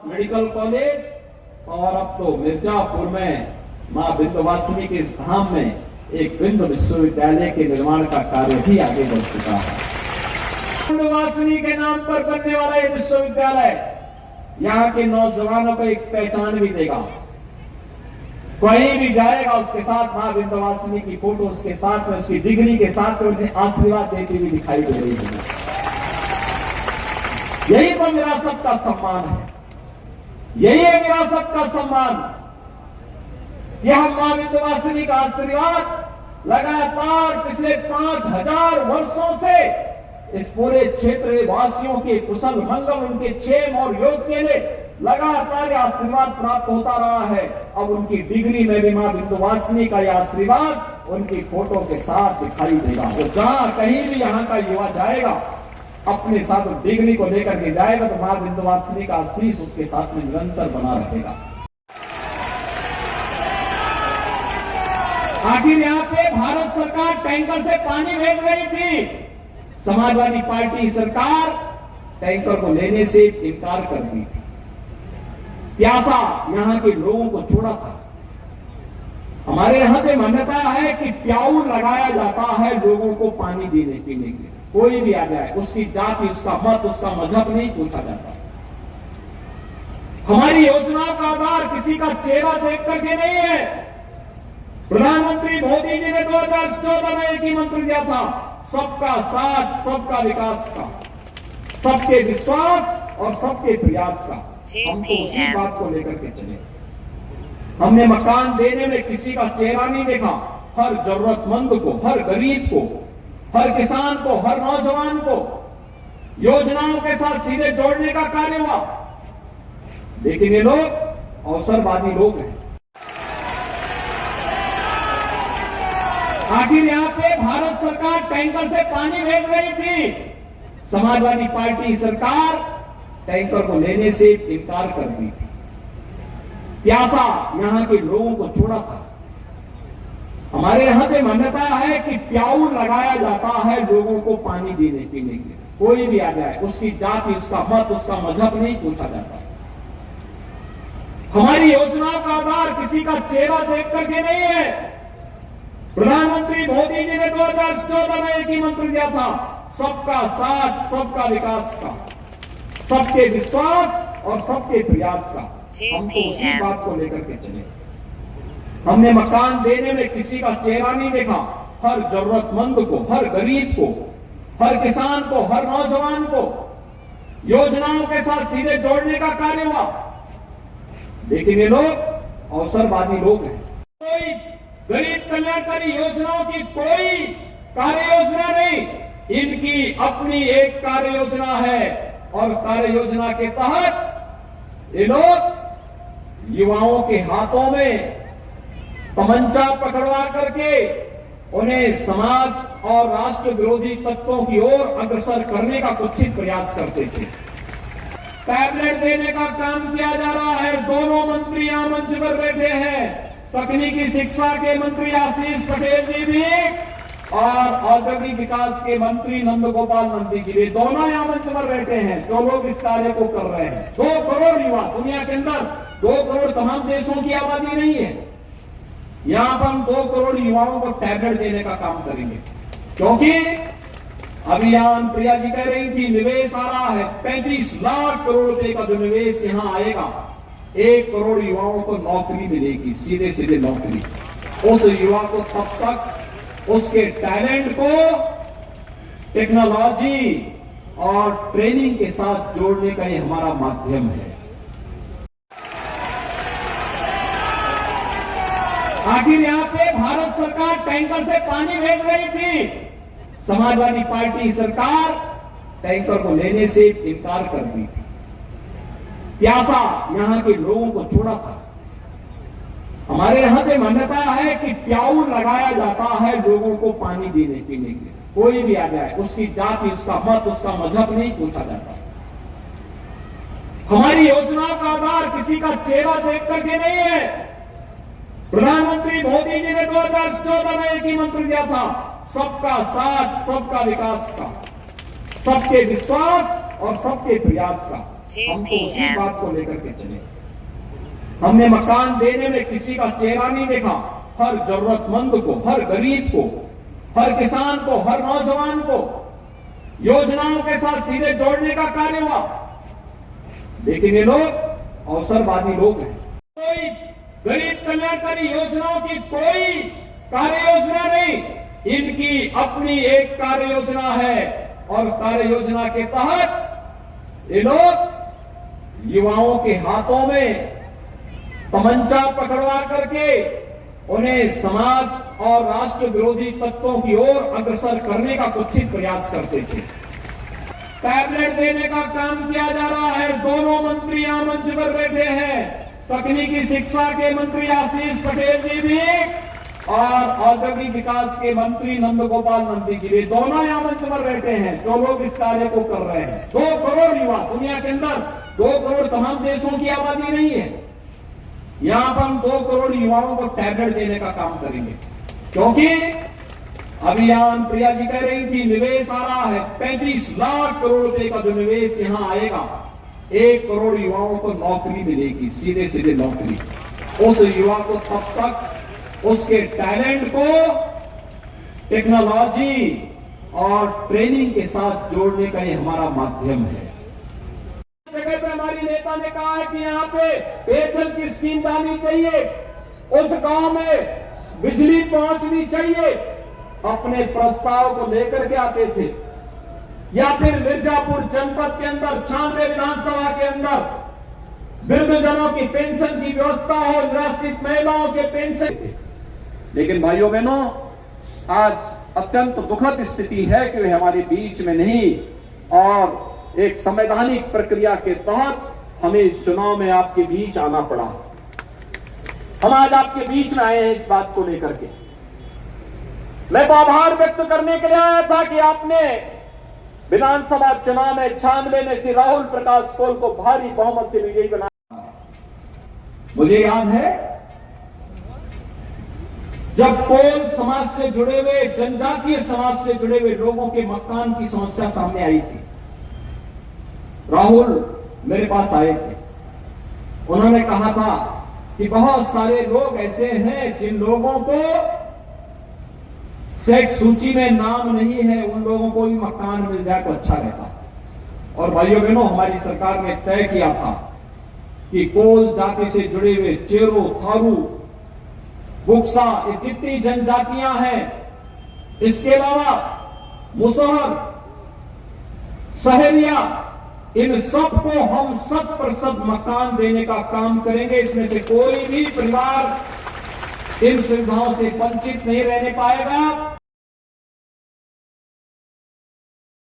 Medical college और अब तो मिर्जापुर में मां विंध्यवासिनी के इस धाम में एक विंध्य विश्वविद्यालय के निर्माण का कार्य भी आगे बढ़ चुका है। विंध्यवासिनी के नाम पर बनने वाला ये विश्वविद्यालय यहाँ के नौजवानों को एक पहचान भी देगा। कोई भी जाएगा उसके साथ मां विंध्यवासिनी की फोटो उसके साथ में, उसकी डिग्री के साथ में उन्हें आशीर्वाद देती हुई दिखाई दे रही है। यही तो विरासत का सम्मान है, यही है विरासत का सम्मान। यह मां विंध्यवासिनी का आशीर्वाद लगातार पिछले 5000 वर्षों से इस पूरे क्षेत्र वासियों के कुशल मंगल, उनके क्षेम और योग के लिए लगातार आशीर्वाद प्राप्त होता रहा है। अब उनकी डिग्री में भी मां विंध्यवासिनी का यह आशीर्वाद उनकी फोटो के साथ दिखाई देगा। वो जहां कहीं भी यहां का युवा जाएगा अपने साथ डिग्री को लेकर के जाएगा तो मां विंध्यवासिनी का आशीष उसके साथ में निरंतर बना रहेगा। आखिर यहाँ पे भारत सरकार टैंकर से पानी भेज रही थी, समाजवादी पार्टी सरकार टैंकर को लेने से इनकार कर दी थी। प्यासा यहां के लोगों को छोड़ा था। हमारे यहां पे मान्यता है कि प्याऊ लगाया जाता है लोगों को पानी देने पीने के लिए। कोई भी आ जाए, उसकी जाति, उसका मत, उसका मजहब नहीं पूछा जाता। हमारी योजनाओं का आधार किसी का चेहरा देख करके नहीं है। प्रधानमंत्री मोदी जी ने 2014 में एक ही मंत्र दिया था, सबका साथ, सबका विकास का, सबके विश्वास और सबके प्रयास का। हम तो उसी बात को लेकर के चले। हमने मकान देने में किसी का चेहरा नहीं देखा। हर जरूरतमंद को, हर गरीब को, हर किसान को, हर नौजवान को योजनाओं के साथ सीधे जोड़ने का कार्य हुआ। लेकिन ये लोग अवसरवादी लोग हैं। आखिर यहाँ पे भारत सरकार टैंकर से पानी भेज रही थी, समाजवादी पार्टी सरकार टैंकर को लेने से इनकार कर दी थी। प्यासा यहां के लोगों को छोड़ा था। हमारे यहां पे मान्यता है कि प्याऊ लगाया जाता है लोगों को पानी देने पीने के लिए। कोई भी आ जाए, उसकी जाति, उसका मत, उसका मजहब नहीं पूछा जाता। हमारी योजनाओं का आधार किसी का चेहरा देख करके नहीं है। प्रधानमंत्री मोदी जी ने 2014 में एक ही मंत्र दिया था, सबका साथ, सबका विकास का, सबके विश्वास और सबके प्रयास का। हम तो उसी बात को लेकर के चले। हमने मकान देने में किसी का चेहरा नहीं देखा। हर जरूरतमंद को, हर गरीब को, हर किसान को, हर नौजवान को योजनाओं के साथ सीधे जोड़ने का कार्य हुआ। लेकिन ये लोग अवसरवादी लोग हैं। कोई गरीब कल्याणकारी योजनाओं की कोई कार्य योजना नहीं, इनकी अपनी एक कार्य योजना है। और कार्य योजना के तहत ये लोग युवाओं के हाथों में तमंचा पकड़वा करके उन्हें समाज और राष्ट्र विरोधी तत्वों की ओर अग्रसर करने का कुत्सित प्रयास करते थे। टैबलेट देने का काम किया जा रहा है। दोनों मंत्री यहां मंच पर बैठे हैं, तकनीकी शिक्षा के मंत्री आशीष पटेल जी भी और औद्योगिक विकास के मंत्री नंदगोपाल नंदी जी भी, दोनों यहां मंच पर बैठे हैं। जो लोग इस कार्य को कर रहे हैं, 2 करोड़ युवा, दुनिया के अंदर 2 करोड़ तमाम देशों की आबादी नहीं है। यहां पर हम 2 करोड़ युवाओं को टैबलेट देने का काम करेंगे, क्योंकि अभी यहां प्रिया जी कह रही थी निवेश आ रहा है। 35 लाख करोड़ रुपए का जो निवेश यहां आएगा, 1 करोड़ युवाओं को नौकरी मिलेगी, सीधे सीधे नौकरी। उस युवा को तब तक उसके टैलेंट को टेक्नोलॉजी और ट्रेनिंग के साथ जोड़ने का ये हमारा माध्यम है। आखिर यहाँ पे भारत सरकार टैंकर से पानी भेज रही थी, समाजवादी पार्टी सरकार टैंकर को लेने से इनकार कर दी थी। प्यासा यहां के लोगों को छोड़ा था। हमारे यहां पे मान्यता है कि प्याऊ लगाया जाता है लोगों को पानी देने पीने के लिए। कोई भी आ जाए, उसकी जाति, उसका मत, उसका मजहब नहीं पूछा जाता। हमारी योजनाओं का आधार किसी का चेहरा देख करके नहीं है। प्रधानमंत्री मोदी जी ने 2014 में एक ही मंत्र दिया था, सबका साथ, सबका विकास का, सबके विश्वास और सबके प्रयास का। हम तो उसी बात को लेकर के चले। हमने मकान देने में किसी का चेहरा नहीं देखा। हर जरूरतमंद को, हर गरीब को, हर किसान को, हर नौजवान को योजनाओं के साथ सीधे जोड़ने का कार्य हुआ। लेकिन ये लोग अवसरवादी लोग हैं। कोई गरीब कल्याणकारी योजनाओं की कोई कार्य योजना नहीं, इनकी अपनी एक कार्य योजना है। और कार्य योजना के तहत ये लोग युवाओं के हाथों में तमंचा पकड़वा करके उन्हें समाज और राष्ट्र विरोधी तत्वों की ओर अग्रसर करने का कुत्सित प्रयास करते थे। टैबलेट देने का काम किया जा रहा है। दोनों मंत्री यहां मंच पर बैठे हैं, तकनीकी शिक्षा के मंत्री आशीष पटेल जी भी और औद्योगिक विकास के मंत्री नंदगोपाल नंदी जी भी, दोनों यहां मंच पर बैठे हैं जो लोग इस कार्य को कर रहे हैं। 2 करोड़ युवा, दुनिया के अंदर 2 करोड़ तमाम देशों की आबादी नहीं है। यहां पर हम 2 करोड़ युवाओं को टैबलेट देने का काम करेंगे, क्योंकि अभी यहां प्रिया जी कह रही थी निवेश आ रहा है। 35 लाख करोड़ रुपए का जो निवेश यहां आएगा, 1 करोड़ युवाओं को नौकरी मिलेगी, सीधे सीधे नौकरी। उस युवा को तब तक उसके टैलेंट को टेक्नोलॉजी और ट्रेनिंग के साथ जोड़ने का ये हमारा माध्यम है। जगह पे हमारी नेता ने कहा है कि यहाँ पे पेयजल की स्कीम लानी चाहिए, उस गांव में बिजली पहुंचनी चाहिए, अपने प्रस्ताव को लेकर के आते थे। या फिर मिर्जापुर जनपद के अंदर 96 विधानसभा के अंदर वृद्धजनों की पेंशन की व्यवस्था हो, निराश्रित महिलाओं के पेंशन। लेकिन भाइयों बहनों, आज अत्यंत दुखद स्थिति है कि वे हमारे बीच में नहीं, और एक संवैधानिक प्रक्रिया के तहत हमें इस चुनाव में आपके बीच आना पड़ा। हम आज आपके बीच में आए हैं इस बात को लेकर के। मैं तो आभार व्यक्त करने के लिए आया था कि आपने विधानसभा चुनाव में 96 में श्री राहुल प्रकाश कोल को भारी बहुमत से विजयी बनाया। मुझे याद है जब कोल समाज से जुड़े हुए, जनजातीय समाज से जुड़े हुए लोगों के मकान की समस्या सामने आई थी, राहुल मेरे पास आए थे। उन्होंने कहा था कि बहुत सारे लोग ऐसे हैं जिन लोगों को सेक्स सूची में नाम नहीं है, उन लोगों को भी मकान मिल जाए तो अच्छा रहता। और भाइयों बहनों, हमारी सरकार ने तय किया था कि कोल जाति से जुड़े हुए चेरो, थारू, बुक्सा, ये जितनी जनजातियां हैं, इसके अलावा मुसहर, सहरिया, इन सबको हम 100% मकान देने का काम करेंगे। इसमें से कोई भी परिवार इन सुविधाओं से वंचित नहीं रहने पाएगा।